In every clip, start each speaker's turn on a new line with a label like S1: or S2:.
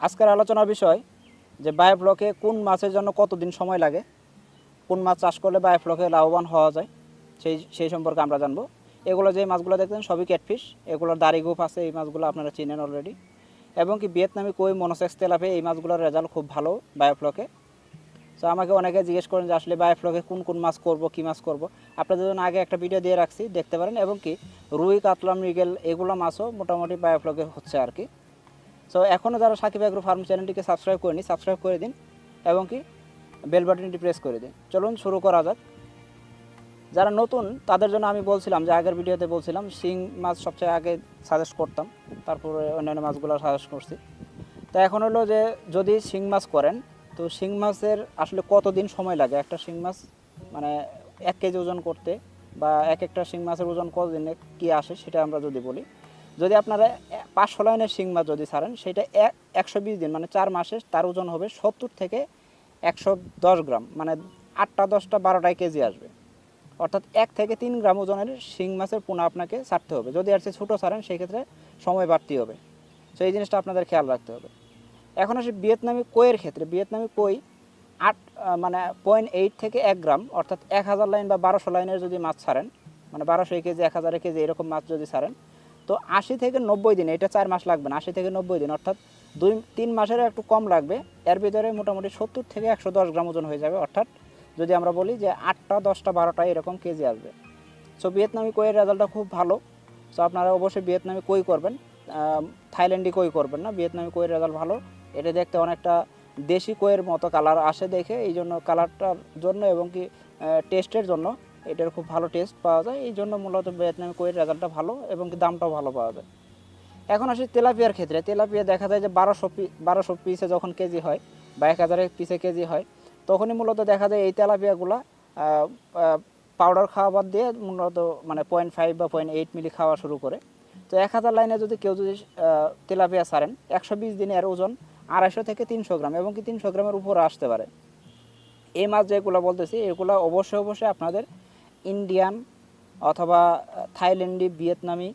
S1: আজকের আলোচনার বিষয় যে বায়োফ্লকে কোন মাছের জন্য কতদিন সময় লাগে, কোন মাছ চাষ করলে বায়োফ্লকে লাভবান হওয়া যায় সেই সম্পর্কে আমরা জানবো। এগুলো যে মাছগুলো দেখছেন সবই ক্যাটফিশ, এগুলোর দাড়ি গোঁফ আছে, এই মাছগুলো আপনারা চিনেন অলরেডি। এবং কি ভিয়েতনামি কই, মনোসেক্স, তেলাপিয়া এই মাছগুলোর রেজাল্ট খুব ভালো বায়োফ্লকে। তো আমাকে অনেকে জিজ্ঞেস করেন যে আসলে বায়োফ্লকে কোন কোন মাছ করব, কী মাছ করব। আপনাদের জন্য আগে একটা ভিডিও দিয়ে রাখছি, দেখতে পারেন। এবং কি রুই, কাতলা, মৃগেল এগুলো মাছও মোটামুটি বায়োফ্লকে হচ্ছে আর কি। সো এখনও যারা সাকিব এগ্রো ফার্ম চ্যানেলটিকে সাবস্ক্রাইব করেনি, সাবস্ক্রাইব করে দিন এবং কি বেল বাটনটি প্রেস করে দিন। চলুন শুরু করা যাক। যারা নতুন তাদের জন্য আমি বলছিলাম যে আগের ভিডিওতে বলছিলাম শিং মাছ সবচেয়ে আগে সাজেস্ট করতাম, তারপরে অন্যান্য মাছগুলো সাজেস্ট করছি। তো এখন হলো যে যদি শিং মাছ করেন তো শিং মাছের আসলে কতদিন সময় লাগে একটা শিং মাছ মানে 1 কেজি ওজন করতে, বা একটা শিং মাছের ওজন কতদিনে কী আসে সেটা আমরা যদি বলি। যদি আপনারা 500 লাইনের শিং মাছ যদি ছাড়েন সেটা 120 দিন মানে 4 মাসে তার ওজন হবে 70 থেকে 110 গ্রাম, মানে 8টা 10টা 12টায় কেজি আসবে। অর্থাৎ 1 থেকে 3 গ্রাম ওজনের শিং মাছের পোনা আপনাকে ছাড়তে হবে। যদি আর সে ছোটো ছাড়েন সেই ক্ষেত্রে সময় বাড়তি হবে। তো এই জিনিসটা আপনাদের খেয়াল রাখতে হবে। এখন আসি ভিয়েতনামি কইয়ের ক্ষেত্রে। ভিয়েতনামি কই 0.8 থেকে 1 গ্রাম, অর্থাৎ 1000 লাইন বা 1200 লাইনের যদি মাছ ছাড়েন, মানে 1200 কেজি 1000 কেজি এরকম মাছ যদি ছাড়েন, তো 80 থেকে 90 দিন, এটা 4 মাস লাগবে না, 80 থেকে 90 দিন, অর্থাৎ 2-3 মাসেরও একটু কম লাগবে। এর ভিতরে মোটামুটি 70 থেকে 110 গ্রাম ওজন হয়ে যাবে। অর্থাৎ যদি আমরা বলি যে 8টা 10টা 12টা এরকম কেজি আসবে। সো ভিয়েতনামি কইয়ের রেজাল্টটা খুব ভালো। সো আপনারা অবশ্যই ভিয়েতনামি কই করবেন, থাইল্যান্ডি কই করবেন না। ভিয়েতনামি কইয়ের রেজাল্ট ভালো। এটা দেখতে অনেকটা দেশি কইয়ের মতো কালার আসে দেখে, এই জন্য কালারটার জন্য এবং কি টেস্টের জন্য এটার খুব ভালো টেস্ট পাওয়া যায়। এই জন্য মূলত ভিয়েতনামি কইয়ের রেজাল্টটা ভালো এবং কি দামটাও ভালো পাওয়া যায়। এখন আসি তেলাপিয়ার ক্ষেত্রে। তেলাপিয়া দেখা যায় যে 1200 পিসে যখন কেজি হয় বা 1000 পিসে কেজি হয়, তখনই মূলত দেখা যায় এই তেলাপিয়াগুলো পাউডার খাওয়া বাদ দিয়ে মূলত মানে 0.5 বা 0.8 মিলি খাওয়া শুরু করে। তো 1000 লাইনে যদি কেউ যদি তেলাপিয়া ছাড়েন 120 দিনে এর ওজন 250 থেকে 300 গ্রাম এবং কি 300 গ্রামের উপরে আসতে পারে। এই মাছ যেগুলো বলতেছি এগুলো অবশ্যই আপনাদের ইন্ডিয়ান অথবা থাইল্যান্ডি, ভিয়েতনামি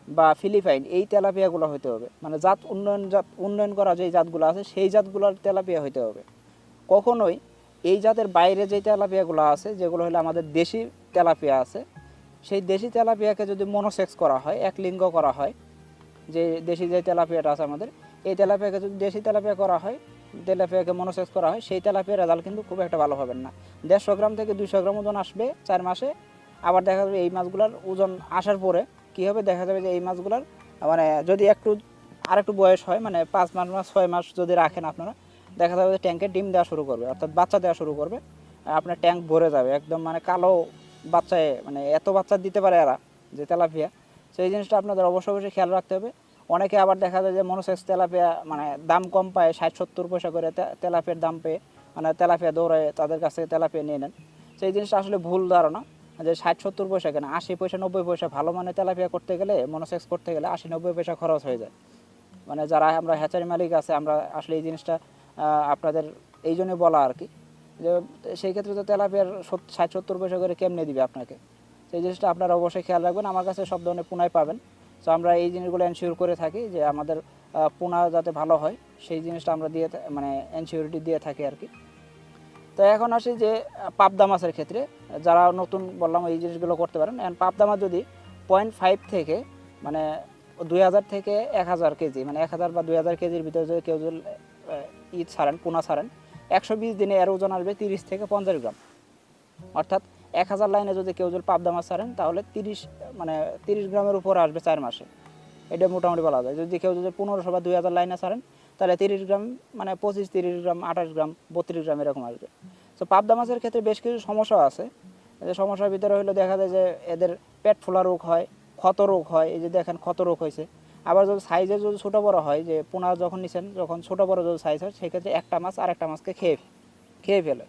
S1: বা ফিলিপাইন এই তেলাপিয়াগুলো হতে হবে। মানে জাত উন্নয়ন করা যে জাতগুলো আছে সেই জাতগুলোর তেলাপিয়া হতে হবে। কখনোই এই জাতের বাইরে যে তেলাপিয়াগুলো আছে, যেগুলো হলো আমাদের দেশি তেলাপিয়া আছে, সেই দেশি তেলাপিয়াকে যদি মনোসেক্স করা হয়, এক লিঙ্গ করা হয়, যে দেশি যে তেলাপিয়াটা আছে আমাদের, এই তেলাপিয়াকে যদি দেশি তেলাপিয়া করা হয়, তেলাপিয়াকে মনোসেক্স করা হয়, সেই তেলাপিয়ার রেজাল্ট কিন্তু খুব একটা ভালো হবে না। 150 গ্রাম থেকে 200 গ্রাম ওজন আসবে 4 মাসে। আবার দেখা যাবে এই মাছগুলোর ওজন আসার পরে কী হবে, দেখা যাবে যে এই মাছগুলোর মানে যদি আরেকটু বয়স হয়, মানে 5 মাস 6 মাস যদি রাখেন আপনারা, দেখা যাবে যে ট্যাঙ্কে ডিম দেওয়া শুরু করবে, অর্থাৎ বাচ্চা দেওয়া শুরু করবে। আপনার ট্যাঙ্ক ভরে যাবে একদম, মানে কালো বাচ্চায়, মানে এত বাচ্চা দিতে পারে এরা যে তেলাপিয়া। সেই জিনিসটা আপনাদের অবশ্যই খেয়াল রাখতে হবে। অনেকে আবার দেখা যায় যে মনোসেক্স তেলাপিয়া মানে দাম কম পায়, 60-70 পয়সা করে তেলাপিয়ার দাম পেয়ে মানে তেলাপিয়া দৌড়ায় তাদের কাছ থেকে তেলাপিয়া নিয়ে নেন। সেই জিনিসটা আসলে ভুল ধারণা যে 60-70 পয়সা কেন, 80 পয়সা 90 পয়সা ভালো মানে তেলাপিয়া করতে গেলে, মনোসেক্স করতে গেলে 80-90 পয়সা খরচ হয়ে যায়। মানে যারা আমরা হ্যাচারি মালিক আছে, আমরা আসলে এই জিনিসটা আপনাদের এই জন্যই বলা আর কি, যে সেই ক্ষেত্রে তো তেলাপিয়ার 60-70 পয়সা করে কেমনে দিবে আপনাকে। সেই জিনিসটা আপনারা অবশ্যই খেয়াল রাখবেন। আমার কাছে সব ধরনের পোনাই পাবেন। সো আমরা এই জিনিসগুলো এনশিওর করে থাকি যে আমাদের পোনা যাতে ভালো হয়, সেই জিনিসটা আমরা মানে এনশিওরিটি দিয়ে থাকি আর কি। তো এখন আসি যে পাবদা মাছের ক্ষেত্রে, যারা নতুন বললাম এই জিনিসগুলো করতে পারেন। এখন পাবদা মাছ যদি 0.5 থেকে মানে 2000 থেকে 1000 কেজি, মানে 1000 বা 2000 কেজির ভিতরে যদি কেউ যদি ছাড়েন, পোনা ছাড়েন, 120 দিনে এর ওজন আসবে 30 থেকে 50 গ্রাম। অর্থাৎ 1000 লাইনে যদি কেউ যদি পাবদা মাছ ছাড়েন তাহলে 30 গ্রামের উপরে আসবে 4 মাসে। এটা মোটামুটি বলা যায়। যদি কেউ যদি 1500 বা 2000 লাইনে ছাড়েন তাহলে 30 গ্রাম মানে 25-30 গ্রাম, 28 গ্রাম, 32 গ্রাম এরকম আসবে। তো পাবদা মাছের ক্ষেত্রে বেশ কিছু সমস্যা আছে। এই সমস্যার ভিতরে হলো দেখা যায় যে এদের পেট ফোলা রোগ হয়, ক্ষত রোগ হয়। এই যে দেখেন ক্ষত রোগ হয়েছে। আবার যদি সাইজে যদি ছোটো বড়ো হয়, যে পোনা যখন নিছেন যখন ছোটো বড়ো যদি সাইজ হয়, সেক্ষেত্রে একটা মাছ আর একটা মাছকে খেয়ে ফেলে।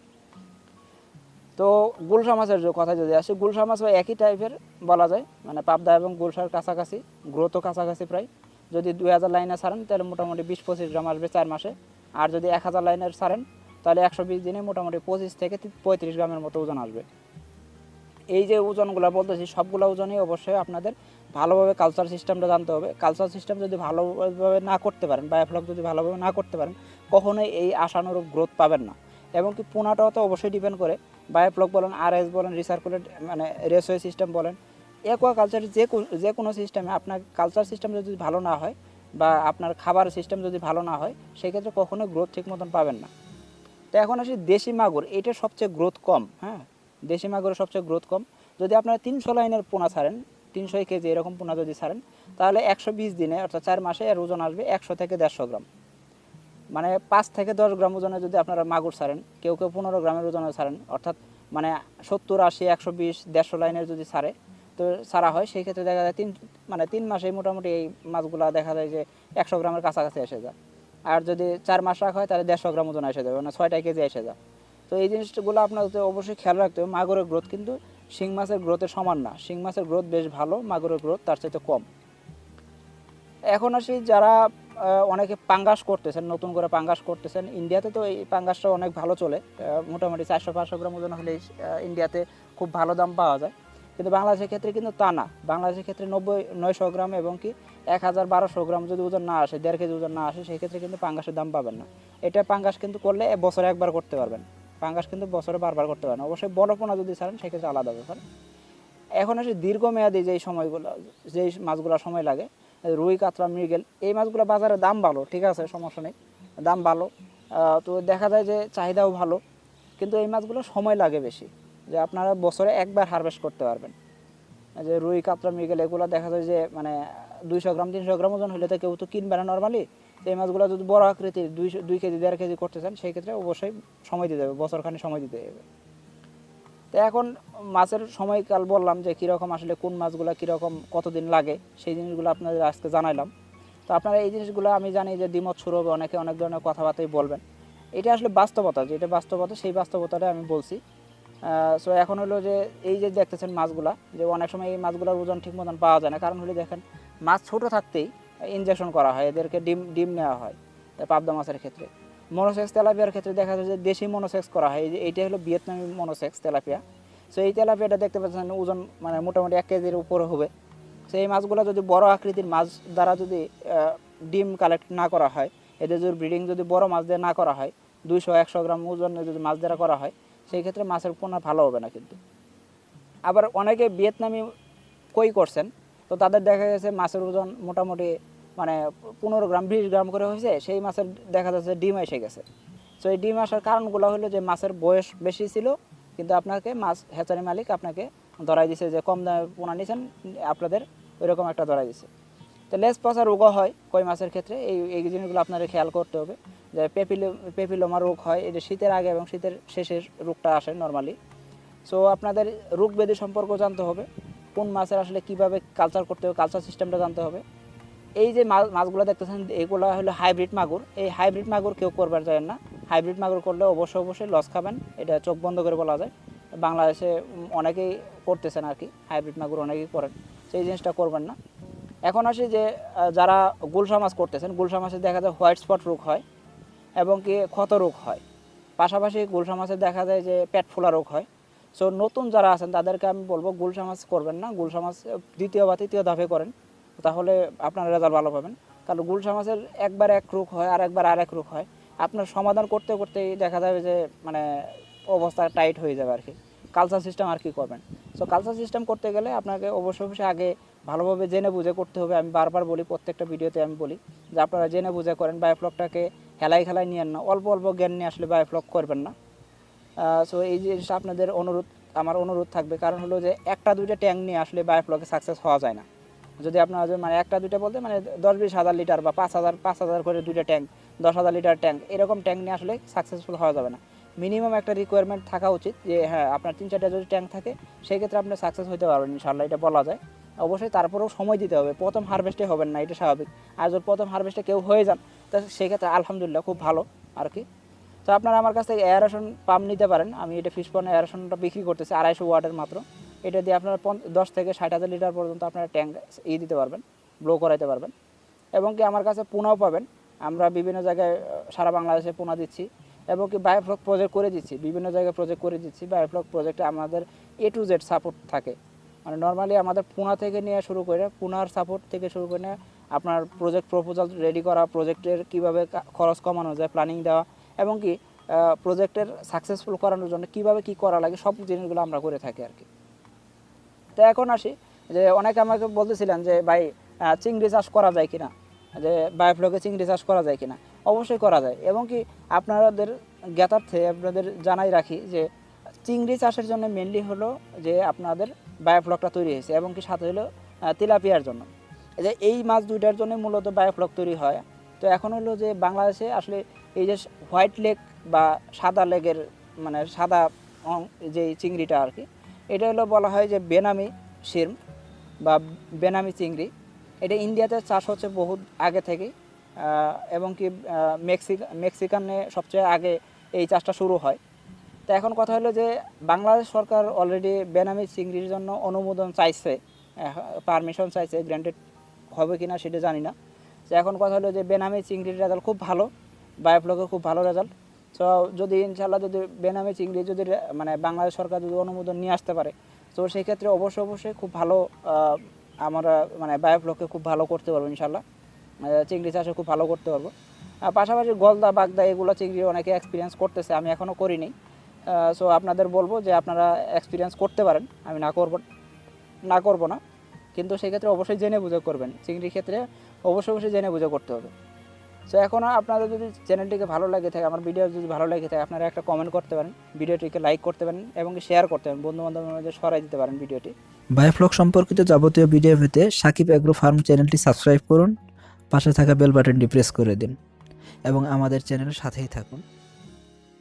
S1: তো গুলশা মাছের কথা যদি আসে, গুলশা মাছ একই টাইপের বলা যায়, মানে পাবদা এবং গুলশার কাছাকাছি, গ্রোথও কাছাকাছি প্রায়। যদি 2000 লাইনে ছাড়েন তাহলে মোটামুটি 20-25 গ্রাম আসবে 4 মাসে। আর যদি 1000 লাইনের ছাড়েন তাহলে 120 দিনে মোটামুটি 25 থেকে 35 গ্রামের মতো ওজন আসবে। এই যে ওজনগুলো বলতেছি সবগুলো ওজনই অবশ্যই আপনাদের ভালোভাবে কালচার সিস্টেমটা জানতে হবে। কালচার সিস্টেম যদি ভালোভাবে না করতে পারেন, বায়োফ্লক যদি ভালোভাবে না করতে পারেন, কখনোই এই আশানুরূপ গ্রোথ পাবেন না। এবং কি পোনাটাও তো অবশ্যই ডিপেন্ড করে, বায়োফ্লক বলেন, আরএস বলেন, রিসার্কুলেট মানে রেসওয়ে সিস্টেম বলেন, অ্যাকোয়া কালচার যে কোনো সিস্টেমে আপনার কালচার সিস্টেম যদি ভালো না হয় বা আপনার খাবার সিস্টেম যদি ভালো না হয়, সেক্ষেত্রে কখনোই গ্রোথ ঠিক মতন পাবেন না। তো এখন আসি দেশি মাগুর, এটা সবচেয়ে গ্রোথ কম। হ্যাঁ, দেশি মাগুরের সবচেয়ে গ্রোথ কম। যদি আপনারা 300 লাইনের পোনা ছাড়েন, 300 কেজি এরকম পোনা যদি ছাড়েন, তাহলে 120 দিনে অর্থাৎ 4 মাসে এর ওজন আসবে 100 থেকে 150 গ্রাম। মানে 5 থেকে 10 গ্রাম ওজনে যদি আপনারা মাগুর ছাড়েন, কেউ 15 গ্রামের ওজনে ছাড়েন, অর্থাৎ মানে 70, 80, 120, 150 লাইনের যদি ছাড়ে, তো ছাড়া হয়, সেই ক্ষেত্রে দেখা যায় 3 মাসেই মোটামুটি এই মাছগুলো দেখা যায় যে 100 গ্রামের কাছাকাছি এসে যায়। আর যদি 4 মাস রাখা হয়, তাহলে 150 গ্রাম ওজন এসে যাবে, মানে 6টা কেজি এসে যায়। তো এই জিনিসগুলো আপনাদের অবশ্যই খেয়াল রাখতে হবে। মাগুরের গ্রোথ কিন্তু শিং মাছের গ্রোথের সমান না, শিং মাছের গ্রোথ বেশ ভালো, মাগুরের গ্রোথ তার চাইতে কম। এখন আসি যারা অনেকে পাঙ্গাস করতেছেন, নতুন করে পাঙ্গাস করতেছেন, ইন্ডিয়াতে তো এই পাঙ্গাসটা অনেক ভালো চলে, মোটামুটি 400-500 গ্রাম ওজন হলে ইন্ডিয়াতে খুব ভালো দাম পাওয়া যায়। কিন্তু বাংলাদেশের ক্ষেত্রে কিন্তু তা না। বাংলাদেশের ক্ষেত্রে 90-900 গ্রাম এবং কি 1000-1200 গ্রাম যদি ওজন না আসে, 1.5 কেজি ওজন না আসে, সেই ক্ষেত্রে কিন্তু পাঙ্গাসের দাম পাবেন না। এটা পাঙ্গাস কিন্তু করলে বছরে একবার করতে পারবেন, পাঙ্গাস কিন্তু বছরে বারবার করতে পারেন। অবশ্যই বড় পোনা যদি ছাড়েন, সেক্ষেত্রে আলাদা ব্যাপার। এখন আসে দীর্ঘমেয়াদী যেই সময়গুলো, যেই মাছগুলো সময় লাগে, রুই, কাতলা, মৃগেল, এই মাছগুলো বাজারে দাম ভালো, ঠিক আছে, সমস্যা নেই, দাম ভালো। তো দেখা যায় যে চাহিদাও ভালো, কিন্তু এই মাছগুলো সময় লাগে বেশি, যে আপনারা বছরে একবার হারভেস্ট করতে পারবেন। যে রুই, কাতলা, মৃগেল এগুলো দেখা যায় যে মানে 200 গ্রাম 300 গ্রাম ওজন হলে তো কেউ তো কিনবে না নর্মালি। এই মাছগুলো যদি বড় আকৃতির 2 কেজি 1.5 কেজি করতে চান, সেই ক্ষেত্রে অবশ্যই সময় দিতে হবে, বছরখানি সময় দিতে হবে। তো এখন মাছের সময়কাল বললাম যে কীরকম, আসলে কোন মাছগুলো কীরকম কতদিন লাগে, সেই জিনিসগুলো আপনাদের আজকে জানাইলাম। তো আপনারা এই জিনিসগুলো, আমি জানি যে দ্বিমত শুরু হবে, অনেকে অনেক ধরনের কথাবার্তাই বলবেন, এটা আসলে বাস্তবতা, যেটা বাস্তবতা সেই বাস্তবতাটা আমি বলছি। সো এখন হলো যে এই যে দেখতেছেন মাছগুলা, যে অনেক সময় এই মাছগুলোর ওজন ঠিক মতন পাওয়া যায় না, কারণ হলে দেখেন মাছ ছোটো থাকতেই ইনজেকশন করা হয়, এদেরকে ডিম নেওয়া হয়। পাবদা মাছের ক্ষেত্রে, মনোসেক্স তেলাপিয়ার ক্ষেত্রে দেখা যায় যে দেশি মনোসেক্স করা হয়। এই যে এইটা হলো ভিয়েতনামি মনোসেক্স তেলাপিয়া। সো এই তেলাপিয়াটা দেখতে পাচ্ছেন ওজন মানে মোটামুটি 1 কেজির উপরে হবে। সো এই মাছগুলো যদি বড় আকৃতির মাছ দ্বারা যদি ডিম কালেক্ট না করা হয়, এদের যদি ব্রিডিং যদি বড় মাছ দিয়ে না করা হয়, 200-100 গ্রাম ওজনে যদি মাছ দ্বারা করা হয়, সেই ক্ষেত্রে মাছের পোনা ভালো হবে না। কিন্তু আবার অনেকে ভিয়েতনামি কই করছেন, তো তাদের দেখা গেছে মাছের ওজন মোটামুটি মানে 15 গ্রাম 20 গ্রাম করে হয়েছে, সেই মাছের দেখা যাচ্ছে ডিম এসে গেছে। সো এই ডিম আসার কারণগুলো হলো যে মাছের বয়স বেশি ছিল, কিন্তু আপনাকে মাছ হ্যাচারি মালিক আপনাকে ধরাই দিছে যে কম দামে পোনা নিয়েছেন, আপনাদের ওইরকম একটা ধরাই দিছে। তো লেজ পচা রোগও হয় কই মাছের ক্ষেত্রে, এই জিনিসগুলো আপনাদের খেয়াল করতে হবে। যে পেপিলোমা রোগ হয়, এটা শীতের আগে এবং শীতের শেষের রোগটা আসে নর্মালি। সো আপনাদের রোগ ব্যাধি সম্পর্ক জানতে হবে, কোন মাছের আসলে কীভাবে কালচার করতে হবে, কালচার সিস্টেমটা জানতে হবে। এই যে মাছগুলো দেখতেছেন, এগুলো হলো হাইব্রিড মাগুর। এই হাইব্রিড মাগুর কেউ করবার যায় না। হাইব্রিড মাগুর করলে অবশ্যই লস খাবেন, এটা চোখ বন্ধ করে বলা যায়। বাংলাদেশে অনেকেই করতেছেন আর কি, হাইব্রিড মাগুর অনেকেই করেন, সেই জিনিসটা করবেন না। এখন আসি যে যারা গুলশা মাছ করতেছেন, গুলশা মাছে দেখা যায় হোয়াইট স্পট রোগ হয় এবং কি ক্ষত রোগ হয়, পাশাপাশি গুলশা মাছে দেখা যায় যে পেট ফোলা রোগ হয়। সো নতুন যারা আছেন তাদেরকে আমি বলবো গুলশা মাছ করবেন না, গুলশা মাছ 2য় বা 3য় ধাপে করেন, তাহলে আপনার রেজাল্ট ভালো পাবেন। কারণ গুলশা মাছের একবার এক রোগ হয় আর একবার আর এক রোগ হয়, আপনার সমাধান করতে করতেই দেখা যাবে যে মানে অবস্থা টাইট হয়ে যাবে আর কি। কালচার সিস্টেম আর কি করবেন। সো কালচার সিস্টেম করতে গেলে আপনাকে অবশ্যই আগে ভালোভাবে জেনে বুঝে করতে হবে। আমি বারবার বলি, প্রত্যেকটা ভিডিওতে আমি বলি যে আপনারা জেনে বুঝে করেন, বায়োফ্লকটাকে খেলায় নিয়েন না, অল্প অল্প জ্ঞান নিয়ে আসলে বায়োফ্লক করবেন না। সো এই জিনিসটা আপনাদের আমার অনুরোধ থাকবে, কারণ হলো যে 1-2টা ট্যাঙ্ক নিয়ে আসলে বায়োফ্লকে সাকসেস হওয়া যায় না। যদি আপনার মানে 1-2টা বলতে মানে 10-20 হাজার লিটার বা 5,000 করে 2টা ট্যাঙ্ক, 10,000 লিটার ট্যাঙ্ক, এরকম ট্যাঙ্ক নিয়ে আসলে সাকসেসফুল হওয়া যাবে না। মিনিমাম একটা রিকোয়ারমেন্ট থাকা উচিত যে হ্যাঁ আপনার 3-4টা যদি ট্যাঙ্ক থাকে, সেই ক্ষেত্রে আপনি সাকসেস হতে পারবেন ইনশাআল্লাহ, এটা বলা যায়। অবশ্যই তারপরেও সময় দিতে হবে, প্রথম হারভেস্টে হবেন না, এটা স্বাভাবিক। আর যদি প্রথম হারভেস্টে কেউ হয়ে যান, তা সেক্ষেত্রে আলহামদুলিল্লাহ খুব ভালো আর কি। তো আপনারা আমার কাছ থেকে এয়ারেশন পাম্প নিতে পারেন। আমি এটা ফিশ পন্ড এয়ারেশনটা বিক্রি করতেছি 250 ওয়াটের মাত্র। এটা দিয়ে আপনারা 10 থেকে 60,000 লিটার পর্যন্ত আপনারা ট্যাঙ্ক দিতে পারবেন, ব্লো করাইতে পারবেন। এবং কি আমার কাছে পোনাও পাবেন, আমরা বিভিন্ন জায়গায় সারা বাংলাদেশে পোনা দিচ্ছি, এবং কি বায়োফ্লক প্রজেক্ট করে দিচ্ছি, বিভিন্ন জায়গায় প্রজেক্ট করে দিচ্ছি। বায়োফ্লক প্রজেক্টে আমাদের A to Z সাপোর্ট থাকে। মানে নর্মালি আমাদের পুনা থেকে নিয়ে শুরু করে পুনার সাপোর্ট থেকে শুরু করে আপনার প্রজেক্ট প্রপোজাল রেডি করা, প্রজেক্টের কীভাবে খরচ কমানো যায়, প্ল্যানিং দেওয়া, এবং কি প্রজেক্টের সাকসেসফুল করানোর জন্য কীভাবে কী করা লাগে সব জিনিসগুলো আমরা করে থাকি আর কি। তো এখন আসি যে অনেকে আমাকে বলতেছিলেন যে ভাই চিংড়ি চাষ করা যায় কিনা, যে বায়োফ্লকে চিংড়ি চাষ করা যায় কিনা। অবশ্যই করা যায়, এবং কি আপনাদের জ্ঞাতার্থে আপনাদের জানাই রাখি যে চিংড়ি চাষের জন্য মেনলি হলো যে আপনাদের বায়োফ্লকটা তৈরি হয়েছে, এবং কি সাথে হলো তিলাপিয়ার জন্য। যে এই মাছ দুইটার জন্য মূলত বায়োফ্লক তৈরি হয়। তো এখন হলো যে বাংলাদেশে আসলে এই যে হোয়াইট লেগ বা সাদা লেগের মানে সাদা যে চিংড়িটা আর কি, এটা হলো বলা হয় যে বেনামি শির্ম বা বেনামি চিংড়ি। এটা ইন্ডিয়াতে চাষ হচ্ছে বহুত আগে থেকেই, এবং কি মেক্সিকানে সবচেয়ে আগে এই চাষটা শুরু হয়। তো এখন কথা হলো যে বাংলাদেশ সরকার অলরেডি বেনামি চিংড়ির জন্য অনুমোদন চাইছে, পারমিশন চাইছে, গ্র্যান্টেড হবে কি না সেটা জানি না। তো এখন কথা হলো যে বেনামি চিংড়ির রেজাল্ট খুব ভালো, বায়োফ্লকের খুব ভালো রেজাল্ট। তো যদি ইনশাল্লাহ যদি বেনামি চিংড়ি যদি মানে বাংলাদেশ সরকার যদি অনুমোদন নিয়ে আসতে পারে, তো সেই ক্ষেত্রে অবশ্যই খুব ভালো আমরা মানে বায়োফ্লকে খুব ভালো করতে পারবো ইনশাল্লাহ, চিংড়ি চাষে খুব ভালো করতে পারবো। পাশাপাশি গলদা বাগদা এগুলো চিংড়ি অনেকে এক্সপিরিয়েন্স করতেছে, আমি এখনও করিনি। সো আপনাদের বলবো যে আপনারা এক্সপিরিয়েন্স করতে পারেন, আমি না করব না, কিন্তু সেক্ষেত্রে অবশ্যই জেনে বুঝে করবেন। চিংড়ির ক্ষেত্রে অবশ্যই জেনে বুঝে করতে হবে। সো এখন আপনাদের যদি চ্যানেলটিকে ভালো লাগে থাকে, আমার ভিডিও যদি ভালো লাগে থাকে, আপনারা একটা কমেন্ট করতে পারেন, ভিডিওটিকে লাইক করতে পারেন, এবং শেয়ার করতে পারেন, বন্ধুবান্ধবের মধ্যে ছড়াই দিতে পারেন ভিডিওটি।
S2: বায়োফ্লক সম্পর্কিত যাবতীয় ভিডিও পেতে সাকিব অ্যাগ্রো ফার্ম চ্যানেলটি সাবস্ক্রাইব করুন, পাশে থাকা বেল বাটনটি প্রেস করে দিন এবং আমাদের চ্যানেলের সাথেই থাকুন।